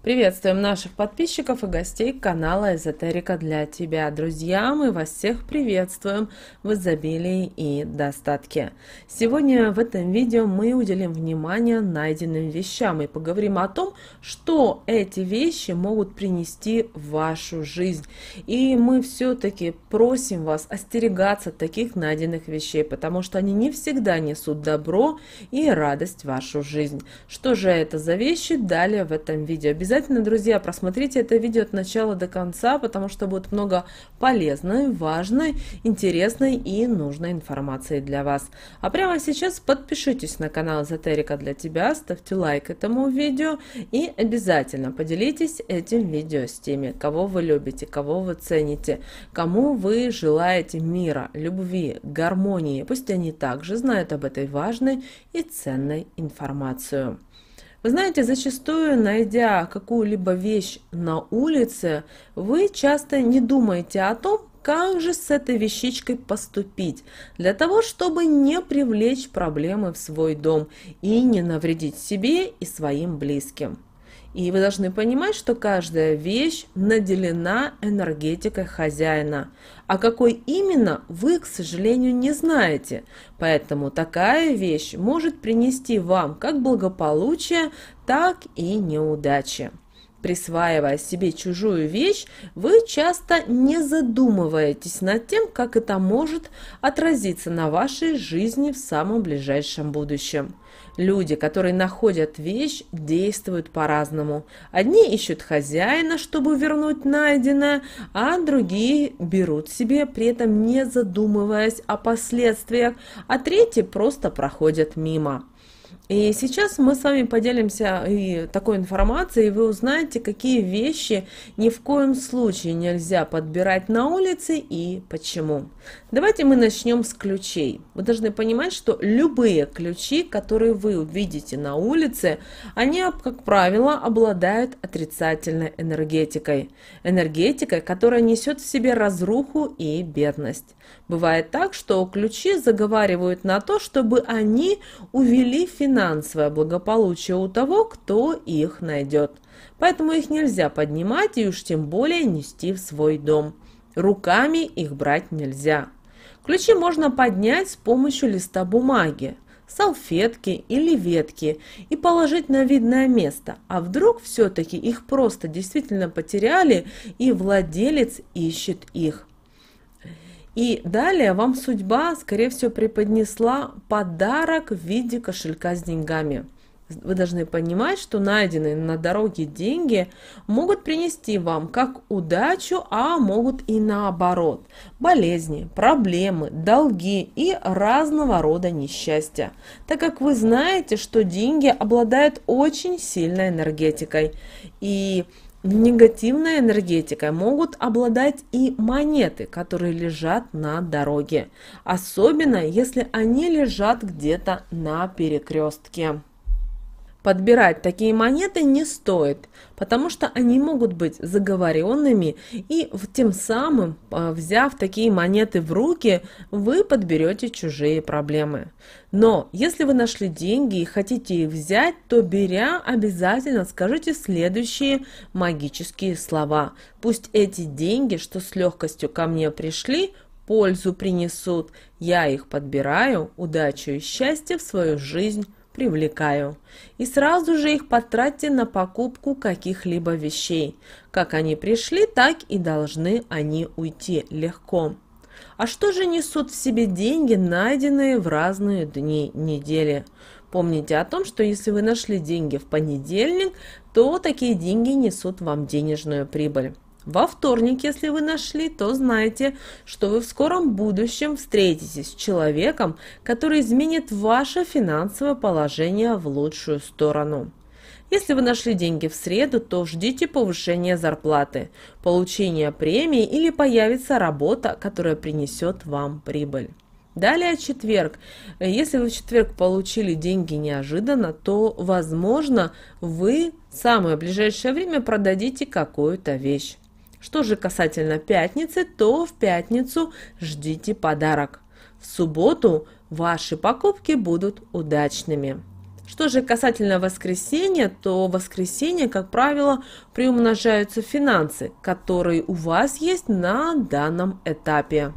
Приветствуем наших подписчиков и гостей канала Эзотерика для тебя. Друзья, мы вас всех приветствуем в изобилии и достатке. Сегодня в этом видео мы уделим внимание найденным вещам и поговорим о том, что эти вещи могут принести в вашу жизнь. И мы все-таки просим вас остерегаться таких найденных вещей, потому что они не всегда несут добро и радость в вашу жизнь. Что же это за вещи? Далее в этом видео. Обязательно, друзья, просмотрите это видео от начала до конца, потому что будет много полезной, важной, интересной и нужной информации для вас. А прямо сейчас подпишитесь на канал Эзотерика для тебя, ставьте лайк этому видео и обязательно поделитесь этим видео с теми, кого вы любите, кого вы цените, кому вы желаете мира, любви, гармонии. Пусть они также знают об этой важной и ценной информации. Вы знаете, зачастую, найдя какую-либо вещь на улице, вы часто не думаете о том, как же с этой вещичкой поступить, для того, чтобы не привлечь проблемы в свой дом и не навредить себе и своим близким. И вы должны понимать, что каждая вещь наделена энергетикой хозяина. А какой именно, вы, к сожалению, не знаете. Поэтому такая вещь может принести вам как благополучие, так и неудачи. Присваивая себе чужую вещь, вы часто не задумываетесь над тем, как это может отразиться на вашей жизни в самом ближайшем будущем. Люди, которые находят вещь, действуют по-разному. Одни ищут хозяина, чтобы вернуть найденное, а другие берут себе, при этом не задумываясь о последствиях, а третьи просто проходят мимо. И сейчас мы с вами поделимся и такой информацией, и вы узнаете, какие вещи ни в коем случае нельзя подбирать на улице и почему. Давайте мы начнем с ключей. Вы должны понимать, что любые ключи, которые вы увидите на улице, они, как правило, обладают отрицательной энергетикой. Энергетикой, которая несет в себе разруху и бедность. Бывает так, что ключи заговаривают на то, чтобы они увели финансовое благополучие у того, кто их найдет. Поэтому их нельзя поднимать и уж тем более нести в свой дом. Руками их брать нельзя. Ключи можно поднять с помощью листа бумаги, салфетки или ветки и положить на видное место. А вдруг все-таки их просто действительно потеряли и владелец ищет их. И далее вам судьба, скорее всего, преподнесла подарок в виде кошелька с деньгами. Вы должны понимать, что найденные на дороге деньги могут принести вам как удачу, а могут и наоборот. Болезни, проблемы, долги и разного рода несчастья. Так как вы знаете, что деньги обладают очень сильной энергетикой. И негативной энергетикой могут обладать и монеты, которые лежат на дороге. Особенно, если они лежат где-то на перекрестке. Подбирать такие монеты не стоит, потому что они могут быть заговоренными, и тем самым, взяв такие монеты в руки, вы подберете чужие проблемы. Но если вы нашли деньги и хотите их взять, то беря, обязательно скажите следующие магические слова. Пусть эти деньги, что с легкостью ко мне пришли, пользу принесут. Я их подбираю, удачу и счастье в свою жизнь привлекаю. И сразу же их потратьте на покупку каких-либо вещей. Как они пришли, так и должны они уйти легко. А что же несут в себе деньги, найденные в разные дни недели? Помните о том, что если вы нашли деньги в понедельник, то такие деньги несут вам денежную прибыль. Во вторник, если вы нашли, то знайте, что вы в скором будущем встретитесь с человеком, который изменит ваше финансовое положение в лучшую сторону. Если вы нашли деньги в среду, то ждите повышения зарплаты, получения премии или появится работа, которая принесет вам прибыль. Далее четверг. Если вы в четверг получили деньги неожиданно, то, возможно, вы в самое ближайшее время продадите какую-то вещь. Что же касательно пятницы, то в пятницу ждите подарок. В субботу ваши покупки будут удачными. Что же касательно воскресенья, то в воскресенье, как правило, приумножаются финансы, которые у вас есть на данном этапе.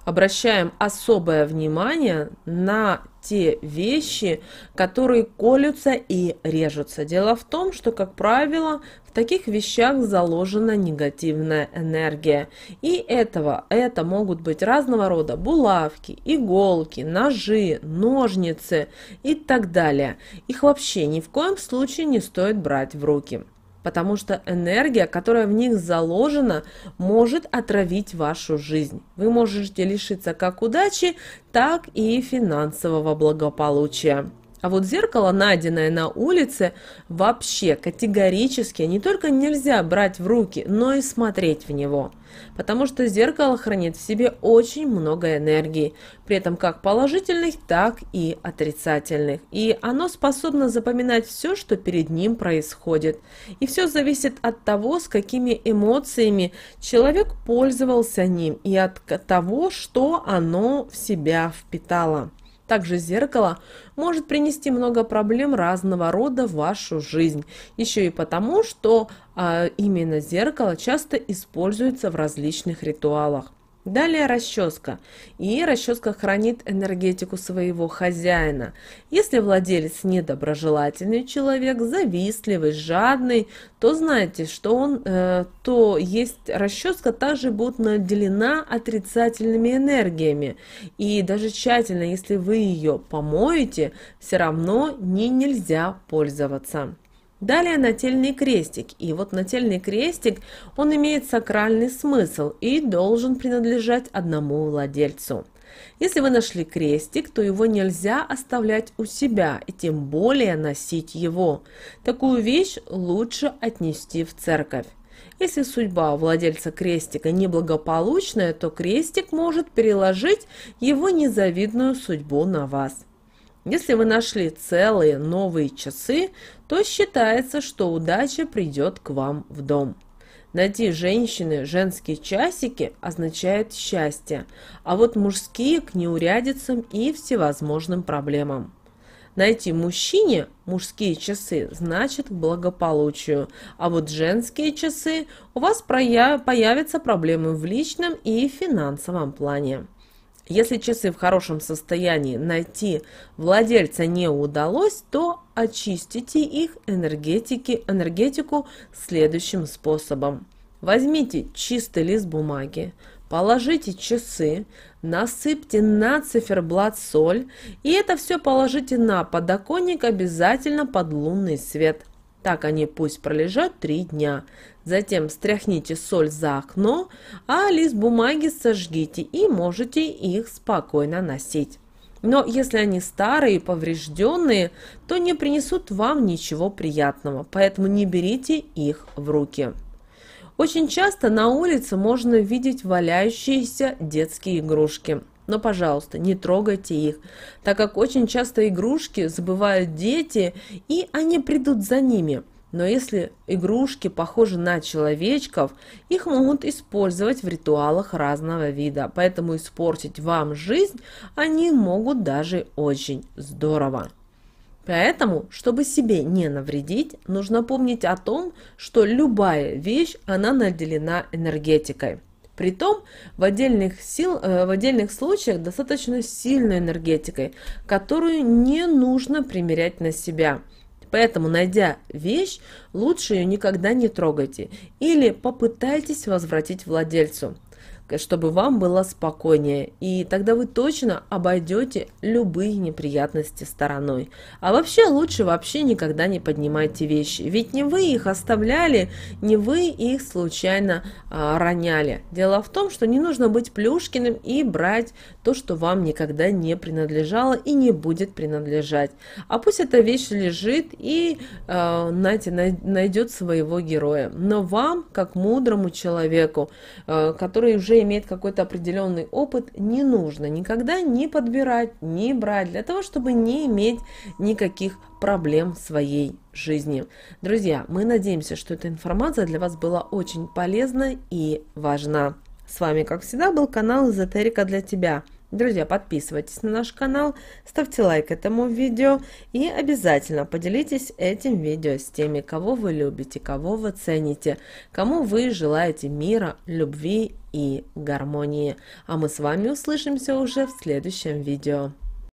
Обращаем особое внимание на те вещи, которые колются и режутся. Дело в том, что, как правило, в таких вещах заложена негативная энергия. И это могут быть разного рода булавки, иголки, ножи, ножницы и так далее. Их вообще ни в коем случае не стоит брать в руки. Потому что энергия, которая в них заложена, может отравить вашу жизнь. Вы можете лишиться как удачи, так и финансового благополучия. А вот зеркало, найденное на улице, вообще категорически не только нельзя брать в руки, но и смотреть в него. Потому что зеркало хранит в себе очень много энергии, при этом как положительных, так и отрицательных. И оно способно запоминать все, что перед ним происходит. И все зависит от того, с какими эмоциями человек пользовался ним, и от того, что оно в себя впитало. Также зеркало может принести много проблем разного рода в вашу жизнь. Еще и потому, что именно зеркало часто используется в различных ритуалах. Далее расческа. И расческа хранит энергетику своего хозяина. Если владелец недоброжелательный человек, завистливый, жадный, то знайте, что расческа также будет наделена отрицательными энергиями. И даже тщательно, если вы ее помоете, все равно нельзя пользоваться. Далее нательный крестик. И вот нательный крестик, он имеет сакральный смысл и должен принадлежать одному владельцу. Если вы нашли крестик, то его нельзя оставлять у себя и тем более носить его. Такую вещь лучше отнести в церковь. Если судьба владельца крестика неблагополучная, то крестик может переложить его незавидную судьбу на вас. Если вы нашли целые новые часы, то считается, что удача придет к вам в дом. Найти женские часики означает счастье, а вот мужские к неурядицам и всевозможным проблемам. Найти мужчине мужские часы значит к благополучию, а вот женские часы у вас появятся проблемы в личном и финансовом плане. Если часы в хорошем состоянии найти владельца не удалось, то очистите их энергетику следующим способом. Возьмите чистый лист бумаги, положите часы, насыпьте на циферблат соль и это все положите на подоконник обязательно под лунный свет. Так они пусть пролежат 3 дня. Затем стряхните соль за окно, а лист бумаги сожгите и можете их спокойно носить. Но если они старые и поврежденные, то не принесут вам ничего приятного, поэтому не берите их в руки. Очень часто на улице можно видеть валяющиеся детские игрушки. Но, пожалуйста, не трогайте их, так как очень часто игрушки забывают дети, и они придут за ними. Но если игрушки похожи на человечков, их могут использовать в ритуалах разного вида, поэтому испортить вам жизнь они могут даже очень здорово. Поэтому, чтобы себе не навредить, нужно помнить о том, что любая вещь, она наделена энергетикой. Притом в отдельных случаях достаточно сильной энергетикой, которую не нужно примерять на себя. Поэтому, найдя вещь, лучше ее никогда не трогайте или попытайтесь возвратить владельцу, чтобы вам было спокойнее, и тогда вы точно обойдете любые неприятности стороной. А вообще лучше никогда не поднимайте вещи, ведь не вы их оставляли, не вы их случайно роняли. Дело в том, что не нужно быть Плюшкиным и брать то, что вам никогда не принадлежало и не будет принадлежать. А пусть эта вещь лежит и найдет своего героя. Но вам, как мудрому человеку, который уже имеет какой-то определенный опыт, не нужно никогда не подбирать, не брать, для того, чтобы не иметь никаких проблем в своей жизни. Друзья, мы надеемся, что эта информация для вас была очень полезна и важна. С вами, как всегда, был канал Эзотерика для тебя. Друзья, подписывайтесь на наш канал, ставьте лайк этому видео и обязательно поделитесь этим видео с теми, кого вы любите, кого вы цените, кому вы желаете мира, любви и гармонии. А мы с вами услышимся уже в следующем видео.